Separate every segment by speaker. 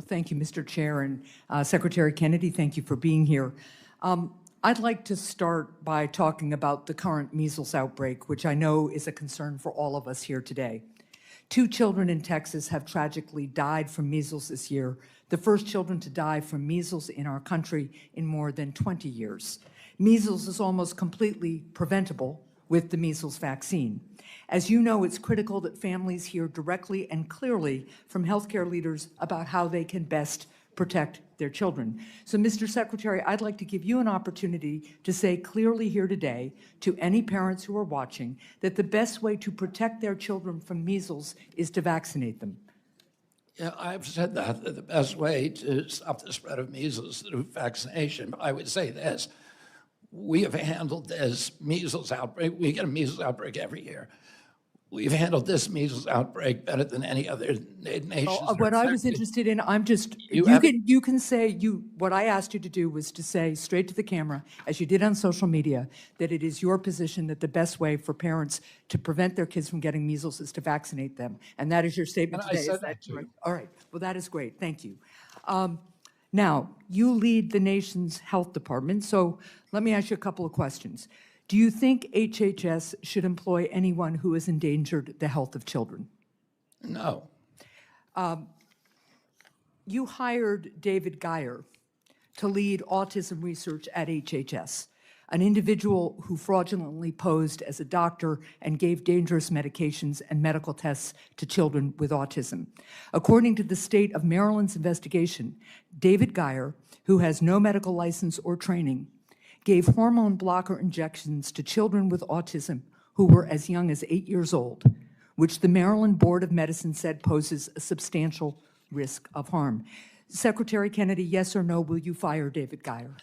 Speaker 1: Thank you, Mr. Chair, and Secretary Kennedy, thank you for being here. I'd like to start by talking about the current measles outbreak, which I know is a concern for all of us here today. 2 children in Texas have tragically died from measles this year, the first children to die from measles in our country in more than 20 years. Measles is almost completely preventable with the measles vaccine. As you know, it's critical that families hear directly and clearly from healthcare leaders about how they can best protect their children. So, Mr. Secretary, I'd like to give you an opportunity to say clearly here today to any parents who are watching that the best way to protect their children from measles is to vaccinate them.
Speaker 2: Yeah, I've said that the best way to stop the spread of measles is through vaccination. But I would say this. We have handled this measles outbreak. We get a measles outbreak every year. We've handled this measles outbreak better than any other nation.
Speaker 1: What I was interested in, you can say, what I asked you to do was to say straight to the camera, as you did on social media, that it is your position that the best way for parents to prevent their kids from getting measles is to vaccinate them. And that is your statement today.
Speaker 2: I said that too.
Speaker 1: All right, well, that is great, thank you. Now, you lead the nation's health department, so let me ask you a couple of questions. Do you think HHS should employ anyone who has endangered the health of children?
Speaker 2: No.
Speaker 1: You hired David Geyer to lead autism research at HHS, an individual who fraudulently posed as a doctor and gave dangerous medications and medical tests to children with autism. According to the state of Maryland's investigation, David Geyer, who has no medical license or training, gave hormone blocker injections to children with autism who were as young as 8 years old, which the Maryland Board of Medicine said poses a substantial risk of harm. Secretary Kennedy, yes or no, will you fire David Geyer?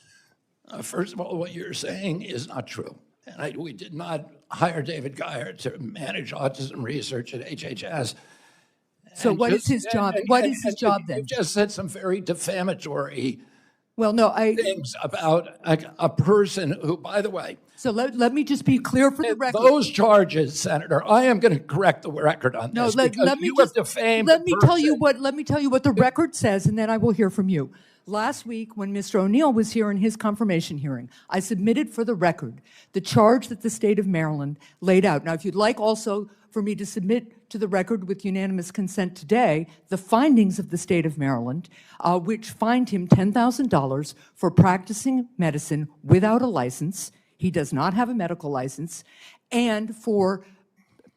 Speaker 2: First of all, what you're saying is not true. And we did not hire David Geyer to manage autism research at HHS.
Speaker 1: So what is his job? What is his job then?
Speaker 2: You just said some very defamatory
Speaker 1: things
Speaker 2: about a person who, by the way.
Speaker 1: So let me just be clear for the record.
Speaker 2: Those charges, Senator, I am going to correct the record on this. Let me
Speaker 1: tell you what the record says, and then I will hear from you. Last week, when Mr. O'Neill was here in his confirmation hearing, I submitted for the record the charge that the state of Maryland laid out. Now, if you'd like also for me to submit to the record with unanimous consent today the findings of the state of Maryland, which fined him $10,000 for practicing medicine without a license. He does not have a medical license, and for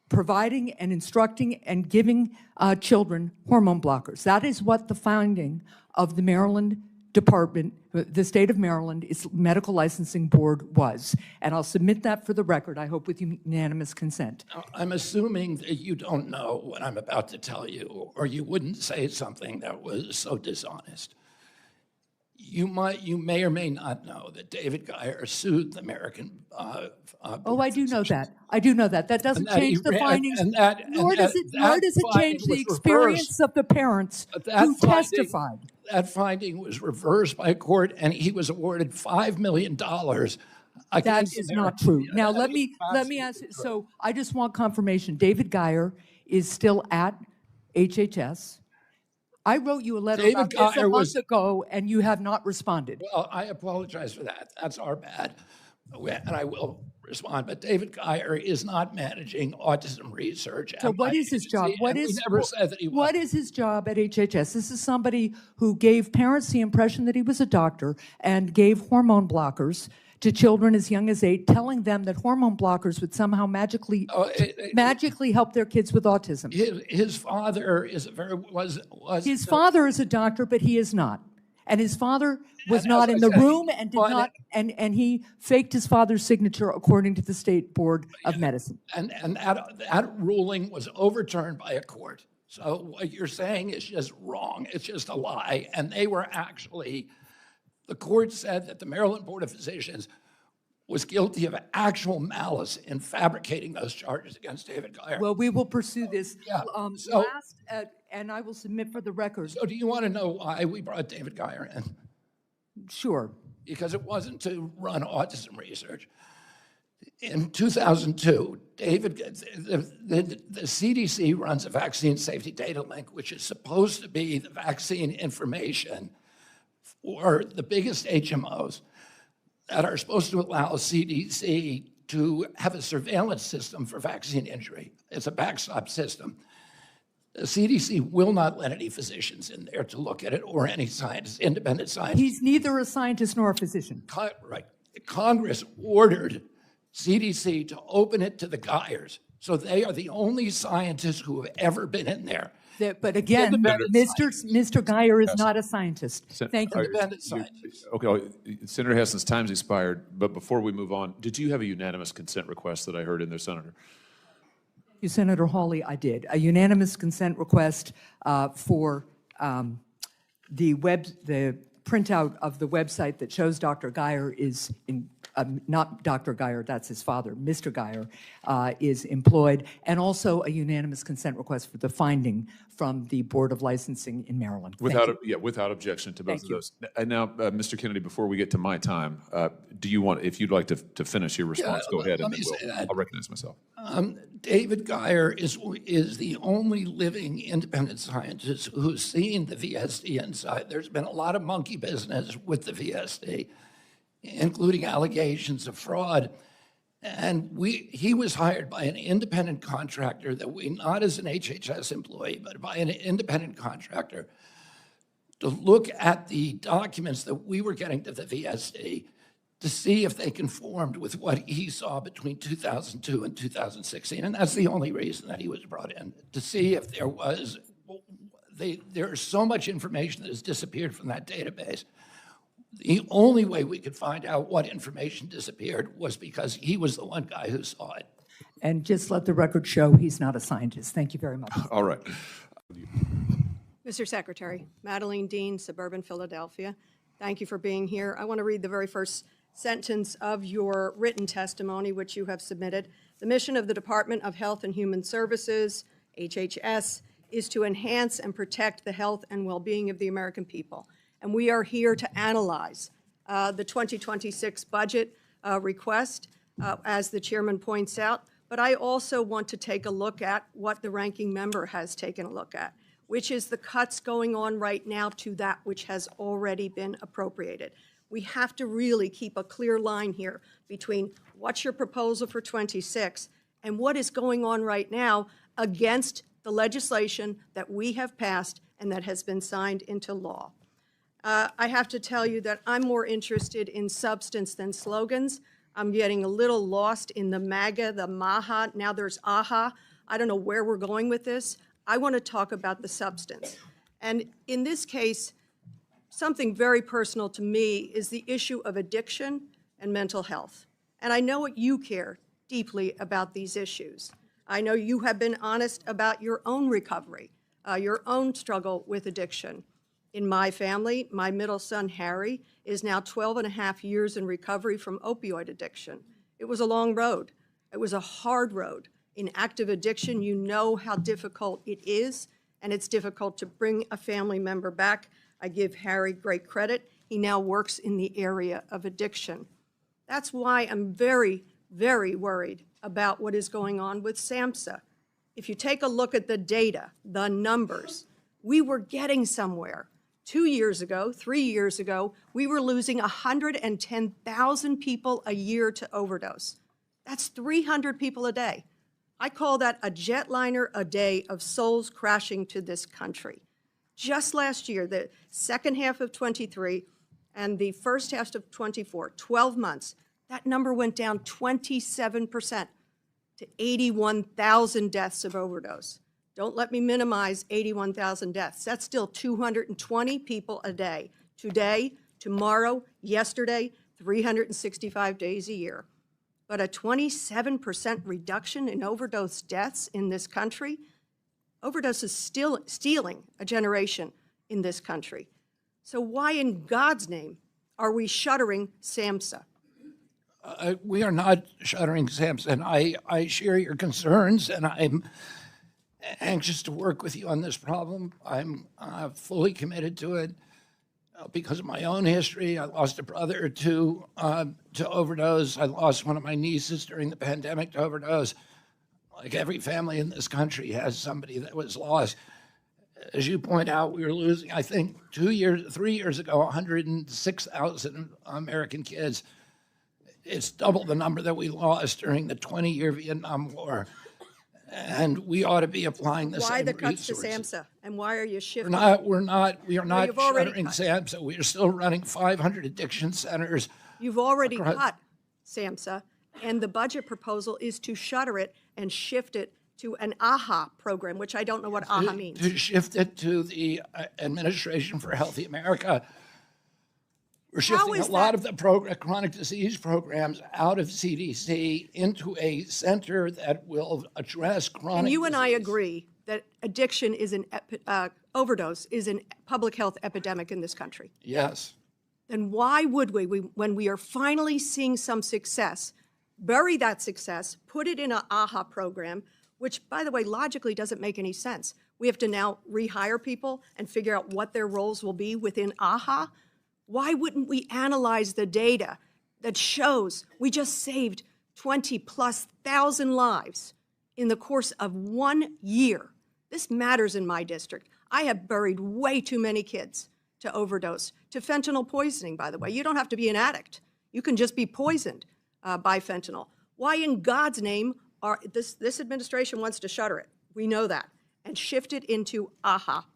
Speaker 1: providing and instructing and giving children hormone blockers. That is what the finding of the Maryland Department, the state of Maryland, its medical licensing board was. And I'll submit that for the record, I hope with unanimous consent.
Speaker 2: I'm assuming that you don't know what I'm about to tell you, or you wouldn't say something that was so dishonest. You may or may not know that David Geyer sued the American
Speaker 1: I do know that. I do know that. That doesn't change the findings, nor does it change the experience of the parents who testified.
Speaker 2: That finding was reversed by a court, and he was awarded $5 million.
Speaker 1: That is not true. Now, let me ask you, so I just want confirmation. David Geyer is still at HHS. I wrote you a letter about this a month ago, and you have not responded.
Speaker 2: Well, I apologize for that. That's our bad, and I will respond. But David Geyer is not managing autism research.
Speaker 1: So what is his job?
Speaker 2: What is
Speaker 1: his job at HHS? This is somebody who gave parents the impression that he was a doctor and gave hormone blockers to children as young as 8, telling them that hormone blockers would somehow magically help their kids with autism.
Speaker 2: His father
Speaker 1: His father is a doctor, but he is not. And his father was not in the room and did not, and he faked his father's signature according to the State Board of Medicine.
Speaker 2: And that ruling was overturned by a court. So what you're saying is just wrong. It's just a lie. And they were actually, the court said that the Maryland Board of Physicians was guilty of actual malice in fabricating those charges against David Geyer.
Speaker 1: Well, we will pursue this. And I will submit for the record.
Speaker 2: So do you want to know why we brought David Geyer in?
Speaker 1: Sure.
Speaker 2: Because it wasn't to run autism research. In 2002, the CDC runs a vaccine safety data link, which is supposed to be the vaccine information for the biggest HMOs that are supposed to allow CDC to have a surveillance system for vaccine injury. It's a backstop system. The CDC will not let any physicians in there to look at it or any scientists, independent scientists.
Speaker 1: He's neither a scientist nor a physician.
Speaker 2: Right. Congress ordered CDC to open it to the Geyers. So they are the only scientists who have ever been in there.
Speaker 1: But again, Mr. Geyer is not a scientist. Thank you.
Speaker 2: Independent scientists.
Speaker 3: Okay, Senator Hassan's time's expired, but before we move on, did you have a unanimous consent request that I heard in there, Senator?
Speaker 1: Thank you, Senator Hawley. I did. A unanimous consent request for the printout of the website that shows Dr. Geyer is in, not Dr. Geyer, that's his father, Mr. Geyer, is employed, and also a unanimous consent request for the finding from the Board of Licensing in Maryland.
Speaker 3: Without objection to both of those. And now, Mr. Kennedy, before we get to my time, do you want, if you'd like to finish your response, go ahead, and then I'll recognize myself.
Speaker 2: David Geyer is the only living independent scientist who's seen the VSD inside. There's been a lot of monkey business with the VSD, including allegations of fraud. And he was hired by an independent contractor not as an HHS employee, but by an independent contractor to look at the documents that we were getting to the VSD to see if they conformed with what he saw between 2002 and 2016. And that's the only reason that he was brought in, to see if there's so much information that has disappeared from that database. The only way we could find out what information disappeared was because he was the one guy who saw it.
Speaker 1: And just let the record show he's not a scientist. Thank you very much.
Speaker 3: All right.
Speaker 4: Mr. Secretary, Madeline Dean, Suburban Philadelphia. Thank you for being here. I want to read the very first sentence of your written testimony, which you have submitted. The mission of the Department of Health and Human Services, HHS, is to enhance and protect the health and well-being of the American people. And we are here to analyze the 2026 budget request, as the chairman points out. But I also want to take a look at what the ranking member has taken a look at, which is the cuts going on right now to that which has already been appropriated. We have to really keep a clear line here between what's your proposal for 26 and what is going on right now against the legislation that we have passed and that has been signed into law. I have to tell you that I'm more interested in substance than slogans. I'm getting a little lost in the MAGA, the MAHA, now there's AHA. I don't know where we're going with this. I want to talk about the substance. And in this case, something very personal to me is the issue of addiction and mental health. And I know you care deeply about these issues. I know you have been honest about your own recovery, your own struggle with addiction. In my family, my middle son, Harry, is now 12 and a half years in recovery from opioid addiction. It was a long road. It was a hard road. In active addiction, you know how difficult it is, and it's difficult to bring a family member back. I give Harry great credit. He now works in the area of addiction. That's why I'm very, very worried about what is going on with SAMHSA. If you take a look at the data, the numbers, we were getting somewhere. 2 years ago, 3 years ago, we were losing 110,000 people a year to overdose. That's 300 people a day. I call that a jetliner a day of souls crashing to this country. Just last year, the second half of 23 and the first half of 24, 12 months, that number went down 27% to 81,000 deaths of overdose. Don't let me minimize 81,000 deaths. That's still 220 people a day. Today, tomorrow, yesterday, 365 days a year. But a 27% reduction in overdose deaths in this country, overdose is still stealing a generation in this country. So why in God's name are we shuttering SAMHSA?
Speaker 2: We are not shuttering SAMHSA, and I share your concerns, and I'm anxious to work with you on this problem. I'm fully committed to it. Because of my own history, I lost a brother to overdose. I lost one of my nieces during the pandemic to overdose. Like every family in this country has somebody that was lost. As you point out, we were losing, I think, 3 years ago, 106,000 American kids. It's double the number that we lost during the 20-year Vietnam War. And we ought to be applying the
Speaker 4: Why
Speaker 2: same
Speaker 4: the cuts to
Speaker 2: resources.
Speaker 4: SAMHSA? And why are you shifting?
Speaker 2: We are not
Speaker 4: you've already
Speaker 2: shuttering
Speaker 4: cut.
Speaker 2: SAMHSA. We are still running 500 addiction centers.
Speaker 4: You've already cut SAMHSA, and the budget proposal is to shutter it and shift it to an AHA program, which I don't know what AHA means.
Speaker 2: To shift it to the Administration for Healthy America. We're shifting a
Speaker 4: is
Speaker 2: lot
Speaker 4: that-
Speaker 2: of the chronic disease programs out of CDC into a center that will address chronic
Speaker 4: And you and I
Speaker 2: disease.
Speaker 4: agree that addiction is overdose is a public health epidemic in this country.
Speaker 2: Yes.
Speaker 4: Then why would we, when we are finally seeing some success, bury that success, put it in an AHA program, which, by the way, logically doesn't make any sense. We have to now rehire people and figure out what their roles will be within AHA. Why wouldn't we analyze the data that shows we just saved 20+ thousand lives in the course of 1 year? This matters in my district. I have buried way too many kids to overdose, to fentanyl poisoning, by the way. You don't have to be an addict. You can just be poisoned by fentanyl. Why in God's name are this administration wants to shutter it? We know that. And shift it into AHA.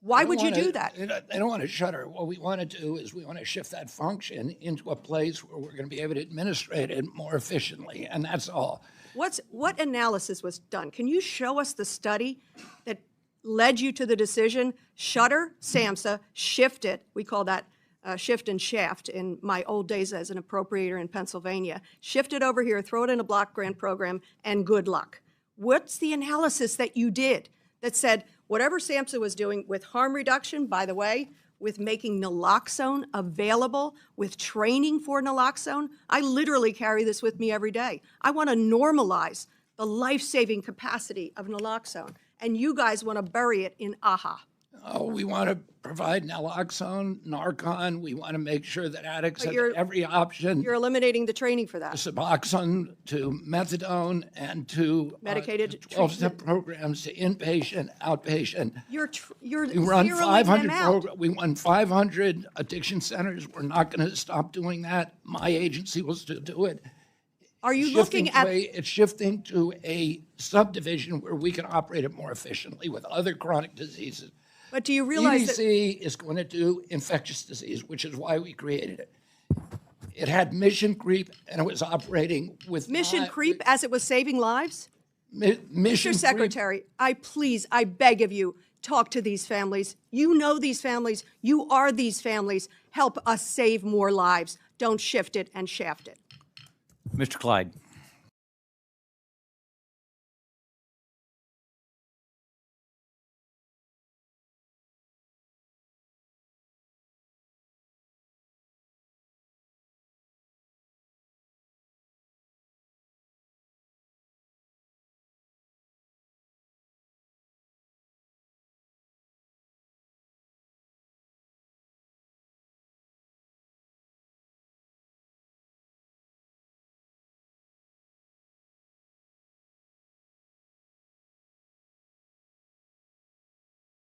Speaker 4: Why would you do that?
Speaker 2: They don't want to shutter. What we want to do is we want to shift that function into a place where we're going to be able to administrate it more efficiently, and that's all.
Speaker 4: What analysis was done? Can you show us the study that led you to the decision, shutter SAMHSA, shift it, we call that shift and shaft in my old days as an appropriator in Pennsylvania, shift it over here, throw it in a block grant program, and good luck. What's the analysis that you did that said, whatever SAMHSA was doing with harm reduction, by the way, with making naloxone available, with training for naloxone, I literally carry this with me every day. I want to normalize the life-saving capacity of naloxone, and you guys want to bury it in AHA.
Speaker 2: Oh, we want to provide naloxone, Narcan. We want to make sure that addicts have every option.
Speaker 4: You're eliminating the training for that.
Speaker 2: Suboxone to methadone and to
Speaker 4: Medicated
Speaker 2: 12-step programs to inpatient, outpatient.
Speaker 4: You're
Speaker 2: We run
Speaker 4: zeroing them
Speaker 2: 500
Speaker 4: out.
Speaker 2: we run 500 addiction centers. We're not going to stop doing that. My agency will still do it.
Speaker 4: Are you looking at?
Speaker 2: It's shifting to a subdivision where we can operate it more efficiently with other chronic diseases.
Speaker 4: But do you realize that?
Speaker 2: CDC is going to do infectious disease, which is why we created it. It had mission creep, and it was operating with
Speaker 4: Mission creep as it was saving lives?
Speaker 2: mission
Speaker 4: Mr.
Speaker 2: creep.
Speaker 4: Secretary, I beg of you, talk to these families. You know these families. You are these families. Help us save more lives. Don't shift it and shaft it.
Speaker 5: Mr. Clyde.